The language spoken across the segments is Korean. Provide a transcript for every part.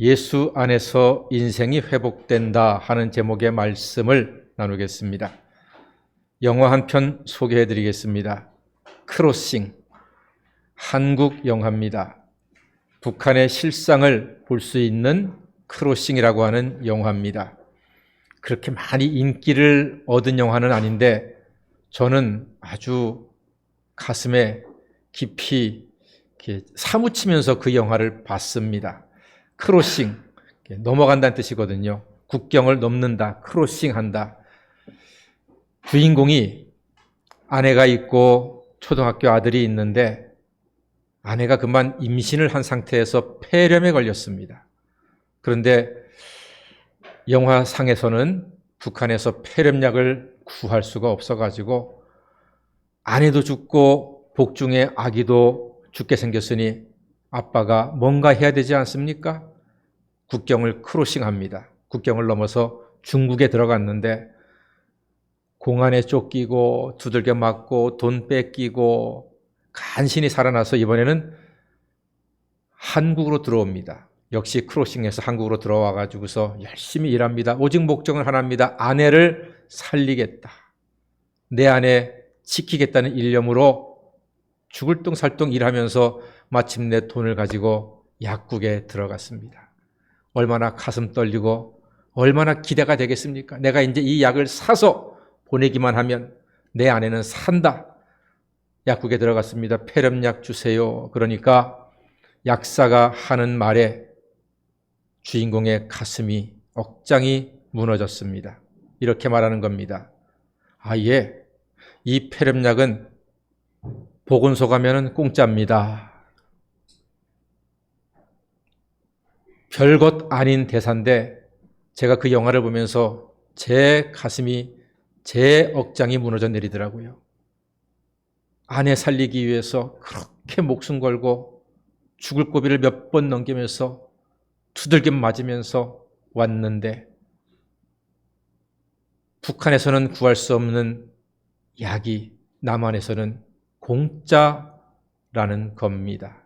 예수 안에서 인생이 회복된다 하는 제목의 말씀을 나누겠습니다. 영화 한 편 소개해 드리겠습니다. 크로싱, 한국 영화입니다. 북한의 실상을 볼 수 있는 크로싱이라고 하는 영화입니다. 그렇게 많이 인기를 얻은 영화는 아닌데 저는 아주 가슴에 깊이 사무치면서 그 영화를 봤습니다. 크로싱, 넘어간다는 뜻이거든요. 국경을 넘는다, 크로싱한다. 주인공이 아내가 있고 초등학교 아들이 있는데 아내가 그만 임신을 한 상태에서 폐렴에 걸렸습니다. 그런데 영화상에서는 북한에서 폐렴약을 구할 수가 없어가지고 아내도 죽고 복중의 아기도 죽게 생겼으니 아빠가 뭔가 해야 되지 않습니까? 국경을 크로싱합니다. 국경을 넘어서 중국에 들어갔는데 공안에 쫓기고 두들겨 맞고 돈 뺏기고 간신히 살아나서 이번에는 한국으로 들어옵니다. 역시 크로싱해서 한국으로 들어와가지고서 열심히 일합니다. 오직 목적은 하나입니다. 아내를 살리겠다. 내 아내 지키겠다는 일념으로 죽을 똥살똥 일하면서 마침내 돈을 가지고 약국에 들어갔습니다. 얼마나 가슴 떨리고 얼마나 기대가 되겠습니까? 내가 이제 이 약을 사서 보내기만 하면 내 아내는 산다. 약국에 들어갔습니다. 폐렴약 주세요. 그러니까 약사가 하는 말에 주인공의 가슴이 억장이 무너졌습니다. 이렇게 말하는 겁니다. 예, 이 폐렴약은 보건소 가면은 공짜입니다. 별것 아닌 대사인데 제가 그 영화를 보면서 제 가슴이, 제 억장이 무너져 내리더라고요. 아내 살리기 위해서 그렇게 목숨 걸고 죽을 고비를 몇 번 넘기면서 두들겨 맞으면서 왔는데 북한에서는 구할 수 없는 약이 남한에서는 공짜라는 겁니다.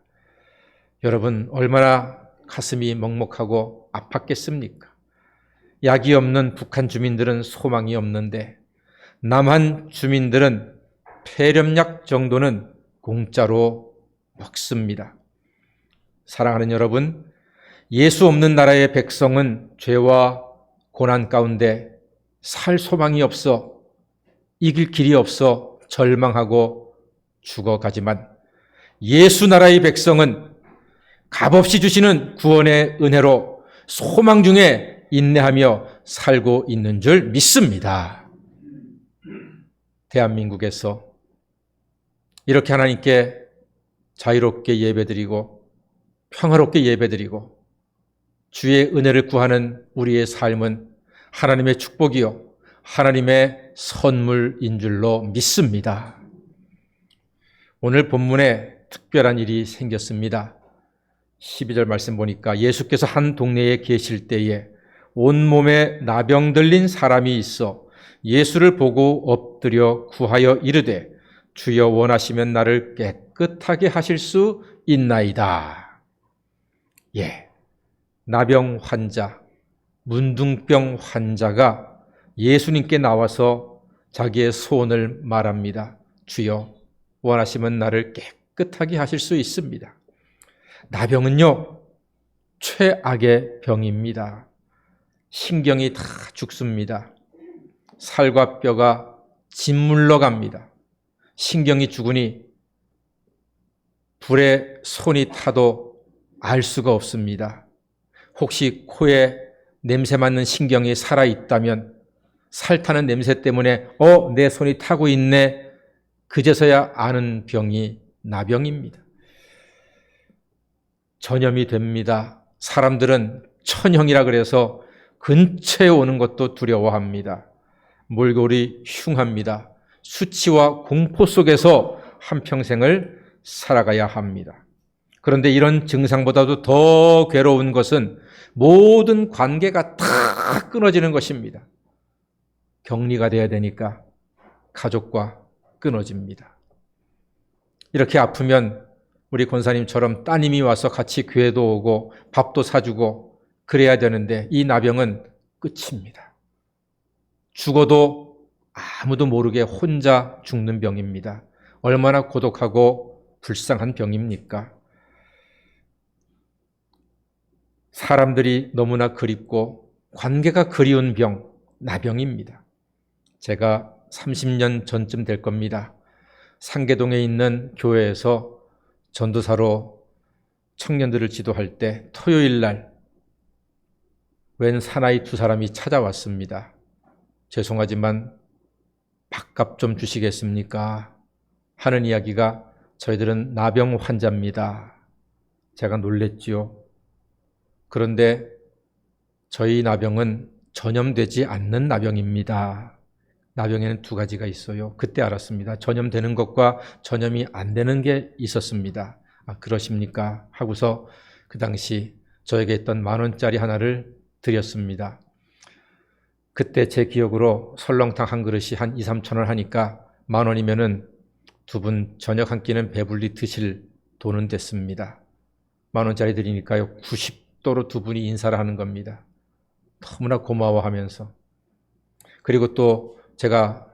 여러분, 얼마나 가슴이 먹먹하고 아팠겠습니까? 약이 없는 북한 주민들은 소망이 없는데 남한 주민들은 폐렴약 정도는 공짜로 먹습니다. 사랑하는 여러분, 예수 없는 나라의 백성은 죄와 고난 가운데 살 소망이 없어, 이길 길이 없어 절망하고 죽어가지만 예수 나라의 백성은 값없이 주시는 구원의 은혜로 소망 중에 인내하며 살고 있는 줄 믿습니다. 대한민국에서 이렇게 하나님께 자유롭게 예배드리고 평화롭게 예배드리고 주의 은혜를 구하는 우리의 삶은 하나님의 축복이요 하나님의 선물인 줄로 믿습니다. 오늘 본문에 특별한 일이 생겼습니다. 12절 말씀 보니까 예수께서 한 동네에 계실 때에 온몸에 나병 들린 사람이 있어 예수를 보고 엎드려 구하여 이르되 주여 원하시면 나를 깨끗하게 하실 수 있나이다. 나병 환자, 문둥병 환자가 예수님께 나와서 자기의 소원을 말합니다. 주여 원하시면 나를 깨끗하게 하실 수 있습니다. 나병은요, 최악의 병입니다. 신경이 다 죽습니다. 살과 뼈가 짓물러 갑니다. 신경이 죽으니 불에 손이 타도 알 수가 없습니다. 혹시 코에 냄새 맡는 신경이 살아있다면 살타는 냄새 때문에 내 손이 타고 있네. 그제서야 아는 병이 나병입니다. 전염이 됩니다. 사람들은 천형이라 그래서 근처에 오는 것도 두려워합니다. 몰골이 흉합니다. 수치와 공포 속에서 한평생을 살아가야 합니다. 그런데 이런 증상보다도 더 괴로운 것은 모든 관계가 다 끊어지는 것입니다. 격리가 돼야 되니까 가족과 끊어집니다. 이렇게 아프면 우리 권사님처럼 따님이 와서 같이 교회도 오고 밥도 사주고 그래야 되는데 이 나병은 끝입니다. 죽어도 아무도 모르게 혼자 죽는 병입니다. 얼마나 고독하고 불쌍한 병입니까? 사람들이 너무나 그립고 관계가 그리운 병, 나병입니다. 제가 30년 전쯤 될 겁니다. 상계동에 있는 교회에서 전도사로 청년들을 지도할 때 토요일 날 웬 사나이 두 사람이 찾아왔습니다. 죄송하지만 밥값 좀 주시겠습니까? 하는 이야기가 저희들은 나병 환자입니다. 제가 놀랬지요. 그런데 저희 나병은 전염되지 않는 나병입니다. 나병에는 두 가지가 있어요. 그때 알았습니다. 전염되는 것과 전염이 안 되는 게 있었습니다. 아, 그러십니까? 하고서 그 당시 저에게 있던 10,000원짜리 하나를 드렸습니다. 그때 제 기억으로 설렁탕 한 그릇이 한 2-3천 원 하니까 10,000원이면은 두 분 저녁 한 끼는 배불리 드실 돈은 됐습니다. 10,000원짜리 드리니까요 90도로 두 분이 인사를 하는 겁니다. 너무나 고마워하면서. 그리고 또 제가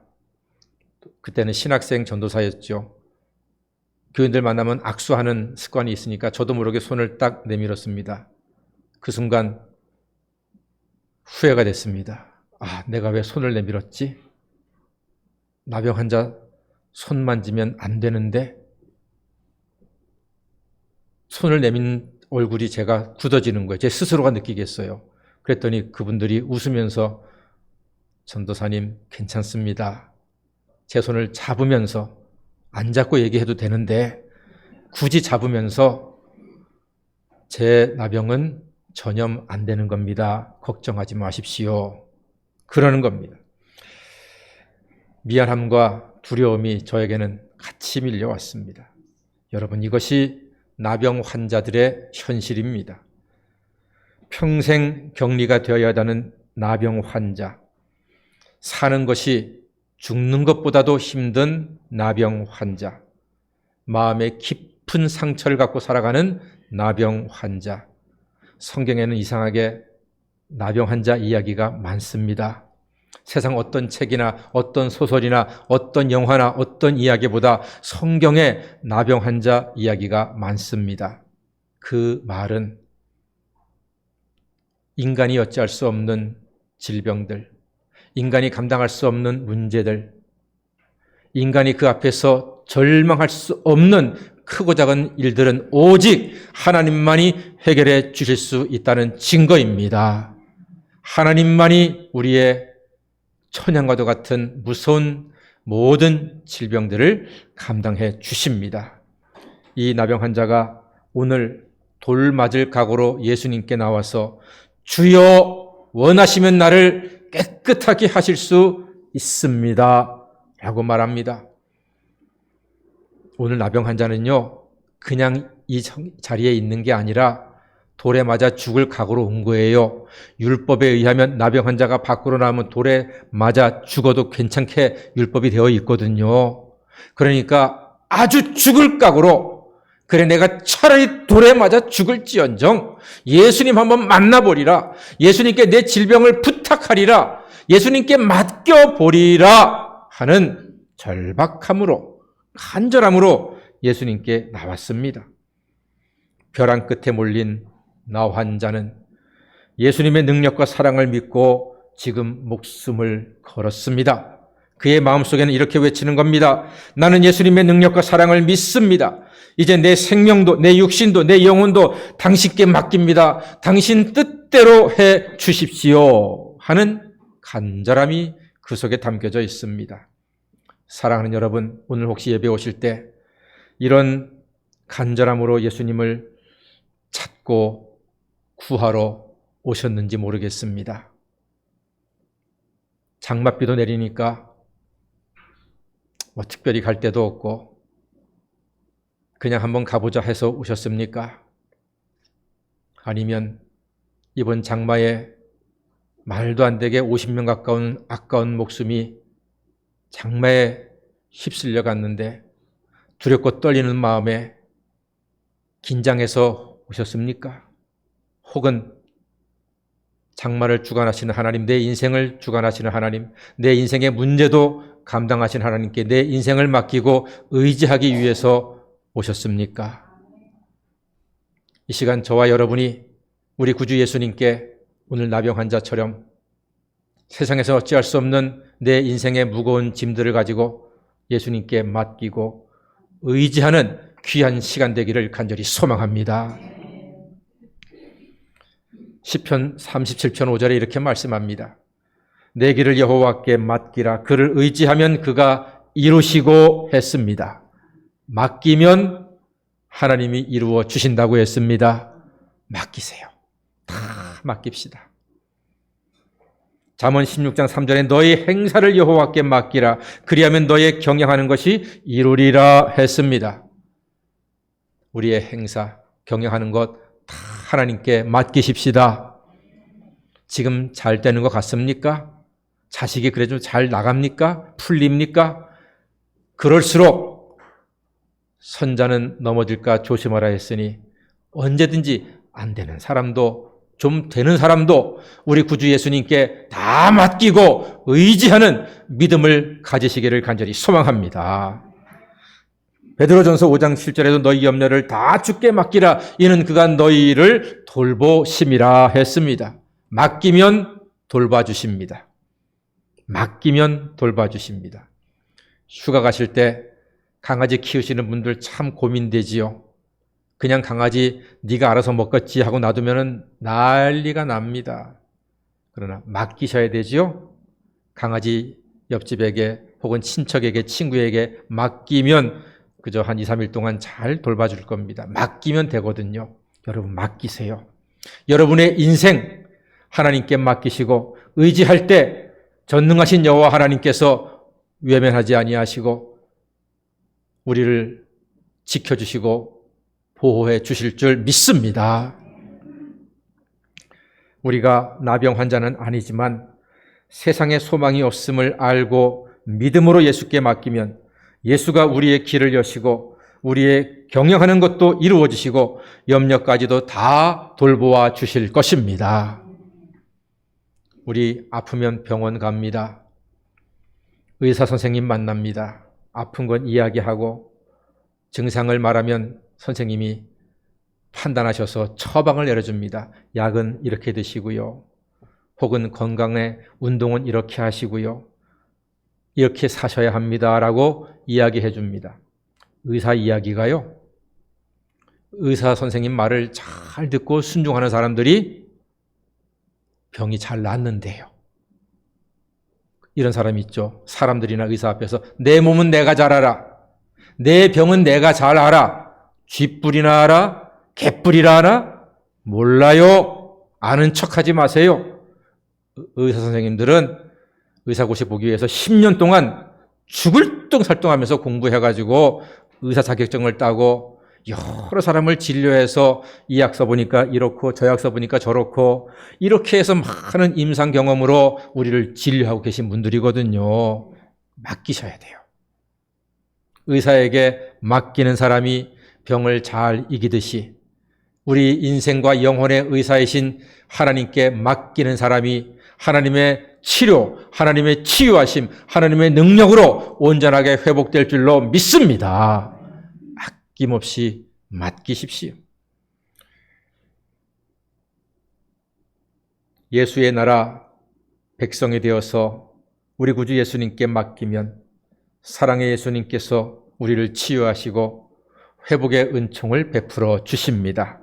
그때는 신학생 전도사였죠. 교인들 만나면 악수하는 습관이 있으니까 저도 모르게 손을 딱 내밀었습니다. 그 순간 후회가 됐습니다. 아, 내가 왜 손을 내밀었지? 나병 환자 손 만지면 안 되는데 손을 내민 얼굴이 제가 굳어지는 거예요. 제 스스로가 느끼겠어요. 그랬더니 그분들이 웃으면서 전도사님 괜찮습니다. 제 손을 잡으면서 안 잡고 얘기해도 되는데 굳이 잡으면서 제 나병은 전염 안 되는 겁니다. 걱정하지 마십시오. 그러는 겁니다. 미안함과 두려움이 저에게는 같이 밀려왔습니다. 여러분, 이것이 나병 환자들의 현실입니다. 평생 격리가 되어야 하는 나병 환자, 사는 것이 죽는 것보다도 힘든 나병 환자, 마음에 깊은 상처를 갖고 살아가는 나병 환자. 성경에는 이상하게 나병 환자 이야기가 많습니다. 세상 어떤 책이나 어떤 소설이나 어떤 영화나 어떤 이야기보다 성경에 나병 환자 이야기가 많습니다. 그 말은 인간이 어찌할 수 없는 질병들, 인간이 감당할 수 없는 문제들, 인간이 그 앞에서 절망할 수 없는 크고 작은 일들은 오직 하나님만이 해결해 주실 수 있다는 증거입니다. 하나님만이 우리의 천양과도 같은 무서운 모든 질병들을 감당해 주십니다. 이 나병 환자가 오늘 돌 맞을 각오로 예수님께 나와서 주여 원하시면 나를 깨끗하게 하실 수 있습니다 라고 말합니다. 오늘 나병 환자는요, 그냥 이 자리에 있는 게 아니라 돌에 맞아 죽을 각오로 온 거예요. 율법에 의하면 나병 환자가 밖으로 나오면 돌에 맞아 죽어도 괜찮게 율법이 되어 있거든요. 그러니까 아주 죽을 각오로, 그래 내가 차라리 돌에 맞아 죽을지언정 예수님 한번 만나보리라, 예수님께 내 질병을 부탁하리라, 예수님께 맡겨보리라 하는 절박함으로, 간절함으로 예수님께 나왔습니다. 벼랑 끝에 몰린 나 환자는 예수님의 능력과 사랑을 믿고 지금 목숨을 걸었습니다. 그의 마음속에는 이렇게 외치는 겁니다. 나는 예수님의 능력과 사랑을 믿습니다. 이제 내 생명도, 내 육신도, 내 영혼도 당신께 맡깁니다. 당신 뜻대로 해 주십시오 하는 간절함이 그 속에 담겨져 있습니다. 사랑하는 여러분, 오늘 혹시 예배 오실 때 이런 간절함으로 예수님을 찾고 구하러 오셨는지 모르겠습니다. 장맛비도 내리니까 특별히 갈 데도 없고 그냥 한번 가보자 해서 오셨습니까? 아니면 이번 장마에 말도 안 되게 50명 가까운 아까운 목숨이 장마에 휩쓸려 갔는데 두렵고 떨리는 마음에 긴장해서 오셨습니까? 혹은 장마를 주관하시는 하나님, 내 인생을 주관하시는 하나님, 내 인생의 문제도 감당하신 하나님께 내 인생을 맡기고 의지하기 위해서 오셨습니까? 이 시간 저와 여러분이 우리 구주 예수님께 오늘 나병 환자처럼 세상에서 어찌할 수 없는 내 인생의 무거운 짐들을 가지고 예수님께 맡기고 의지하는 귀한 시간 되기를 간절히 소망합니다. 시편 37편 5절에 이렇게 말씀합니다. 내 길을 여호와께 맡기라. 그를 의지하면 그가 이루시고 했습니다. 맡기면 하나님이 이루어 주신다고 했습니다. 맡기세요. 다 맡깁시다. 잠언 16장 3절에 너희 행사를 여호와께 맡기라. 그리하면 너의 경영하는 것이 이루리라 했습니다. 우리의 행사, 경영하는 것 다 하나님께 맡기십시다. 지금 잘 되는 것 같습니까? 자식이 그래 좀 잘 나갑니까? 풀립니까? 그럴수록 선자는 넘어질까 조심하라 했으니 언제든지 안 되는 사람도 좀 되는 사람도 우리 구주 예수님께 다 맡기고 의지하는 믿음을 가지시기를 간절히 소망합니다. 베드로전서 5장 7절에도 너희 염려를 다 주께 맡기라. 이는 그가 너희를 돌보심이라 했습니다. 맡기면 돌봐주십니다. 맡기면 돌봐주십니다. 휴가 가실 때 강아지 키우시는 분들 참 고민되지요. 그냥 강아지 네가 알아서 먹겠지 하고 놔두면 난리가 납니다. 그러나 맡기셔야 되지요. 강아지 옆집에게 혹은 친척에게 친구에게 맡기면 그저 한 2, 3일 동안 잘 돌봐줄 겁니다. 맡기면 되거든요. 여러분 맡기세요. 여러분의 인생 하나님께 맡기시고 의지할 때 전능하신 여호와 하나님께서 외면하지 아니하시고 우리를 지켜주시고 보호해 주실 줄 믿습니다. 우리가 나병 환자는 아니지만 세상에 소망이 없음을 알고 믿음으로 예수께 맡기면 예수가 우리의 길을 여시고 우리의 경영하는 것도 이루어지시고 염려까지도 다 돌보아 주실 것입니다. 우리 아프면 병원 갑니다. 의사 선생님 만납니다. 아픈 건 이야기하고 증상을 말하면 선생님이 판단하셔서 처방을 내려줍니다. 약은 이렇게 드시고요. 혹은 건강에 운동은 이렇게 하시고요. 이렇게 사셔야 합니다라고 이야기해 줍니다. 의사 이야기가요. 의사 선생님 말을 잘 듣고 순종하는 사람들이 병이 잘 낫는데요. 이런 사람이 있죠. 사람들이나 의사 앞에서 내 몸은 내가 잘 알아. 내 병은 내가 잘 알아. 쥐뿔이나 알아? 개뿔이나 알아? 몰라요. 아는 척하지 마세요. 의사 선생님들은 의사고시 보기 위해서 10년 동안 죽을 똥살똥하면서 공부해가지고 의사 자격증을 따고 여러 사람을 진료해서 이 약 써보니까 이렇고 저 약 써보니까 저렇고 이렇게 해서 많은 임상 경험으로 우리를 진료하고 계신 분들이거든요. 맡기셔야 돼요. 의사에게 맡기는 사람이 병을 잘 이기듯이 우리 인생과 영혼의 의사이신 하나님께 맡기는 사람이 하나님의 치료, 하나님의 치유하심, 하나님의 능력으로 온전하게 회복될 줄로 믿습니다. 아낌없이 맡기십시오. 예수의 나라 백성이 되어서 우리 구주 예수님께 맡기면 사랑의 예수님께서 우리를 치유하시고 회복의 은총을 베풀어 주십니다.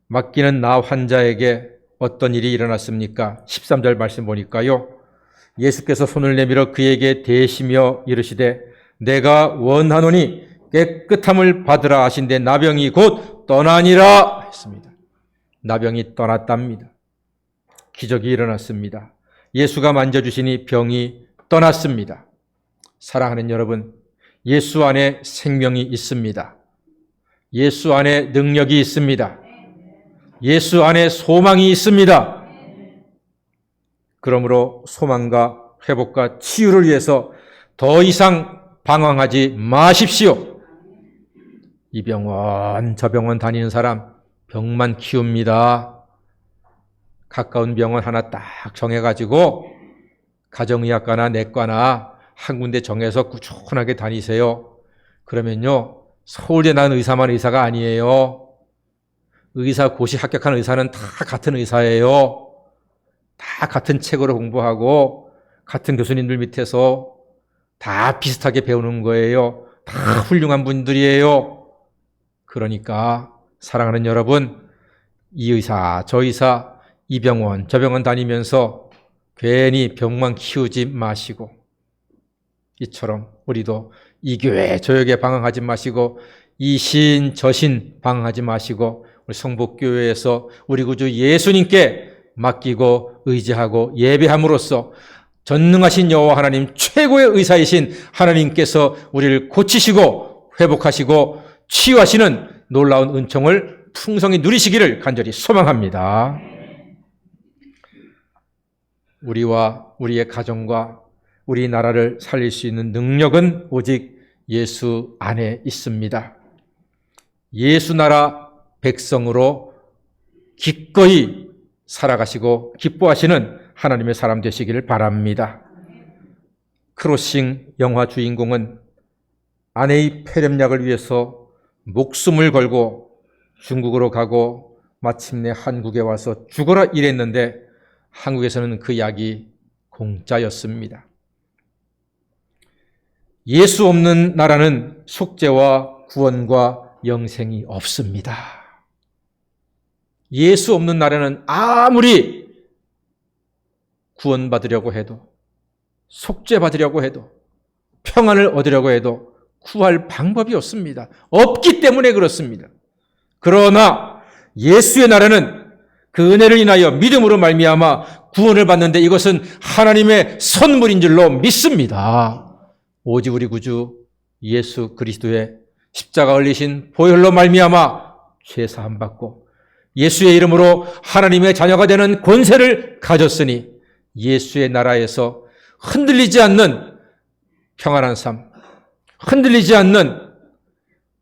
맡기는 나 환자에게 어떤 일이 일어났습니까? 13절 말씀 보니까요. 예수께서 손을 내밀어 그에게 대시며 이르시되 내가 원하노니 깨끗함을 받으라 하신데 나병이 곧 떠나니라 했습니다. 나병이 떠났답니다. 기적이 일어났습니다. 예수가 만져주시니 병이 떠났습니다. 사랑하는 여러분, 예수 안에 생명이 있습니다. 예수 안에 능력이 있습니다. 예수 안에 소망이 있습니다. 그러므로 소망과 회복과 치유를 위해서 더 이상 방황하지 마십시오. 이 병원 저 병원 다니는 사람 병만 키웁니다. 가까운 병원 하나 딱 정해가지고 가정의학과나 내과나 한 군데 정해서 꾸준하게 다니세요. 그러면요, 서울대 나온 의사만 의사가 아니에요. 의사고시 합격한 의사는 다 같은 의사예요. 다 같은 책으로 공부하고 같은 교수님들 밑에서 다 비슷하게 배우는 거예요. 다 훌륭한 분들이에요. 그러니까 사랑하는 여러분, 이 의사, 저 의사, 이 병원, 저 병원 다니면서 괜히 병만 키우지 마시고, 이처럼 우리도 이 교회, 저 교회 방황하지 마시고, 이 신, 저 신 방황하지 마시고, 우리 성북교회에서 우리 구주 예수님께 맡기고 의지하고 예배함으로써 전능하신 여호와 하나님, 최고의 의사이신 하나님께서 우리를 고치시고 회복하시고 치유하시는 놀라운 은총을 풍성히 누리시기를 간절히 소망합니다. 우리와 우리의 가정과 우리 나라를 살릴 수 있는 능력은 오직 예수 안에 있습니다. 예수 나라 백성으로 기꺼이 살아가시고 기뻐하시는 하나님의 사람 되시기를 바랍니다. 크로싱 영화 주인공은 아내의 폐렴약을 위해서 목숨을 걸고 중국으로 가고 마침내 한국에 와서 죽어라 이랬는데 한국에서는 그 약이 공짜였습니다. 예수 없는 나라는 속죄와 구원과 영생이 없습니다. 예수 없는 나라는 아무리 구원받으려고 해도, 속죄받으려고 해도, 평안을 얻으려고 해도 구할 방법이 없습니다. 없기 때문에 그렇습니다. 그러나 예수의 나라는 그 은혜를 인하여 믿음으로 말미암아 구원을 받는데 이것은 하나님의 선물인 줄로 믿습니다. 오직 우리 구주 예수 그리스도의 십자가 흘리신 보혈로 말미암아 죄 사함 받고 예수의 이름으로 하나님의 자녀가 되는 권세를 가졌으니 예수의 나라에서 흔들리지 않는 평안한 삶, 흔들리지 않는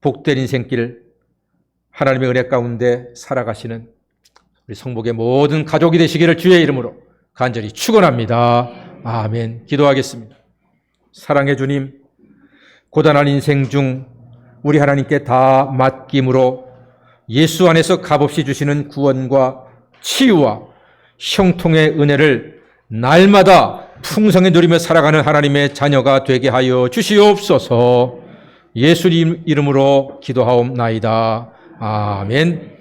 복된 인생길, 하나님의 은혜 가운데 살아가시는 우리 성복의 모든 가족이 되시기를 주의 이름으로 간절히 축원합니다. 아멘. 기도하겠습니다. 사랑의 주님, 고단한 인생 중 우리 하나님께 다 맡김으로 예수 안에서 값없이 주시는 구원과 치유와 형통의 은혜를 날마다 풍성히 누리며 살아가는 하나님의 자녀가 되게 하여 주시옵소서. 예수님 이름으로 기도하옵나이다. 아멘.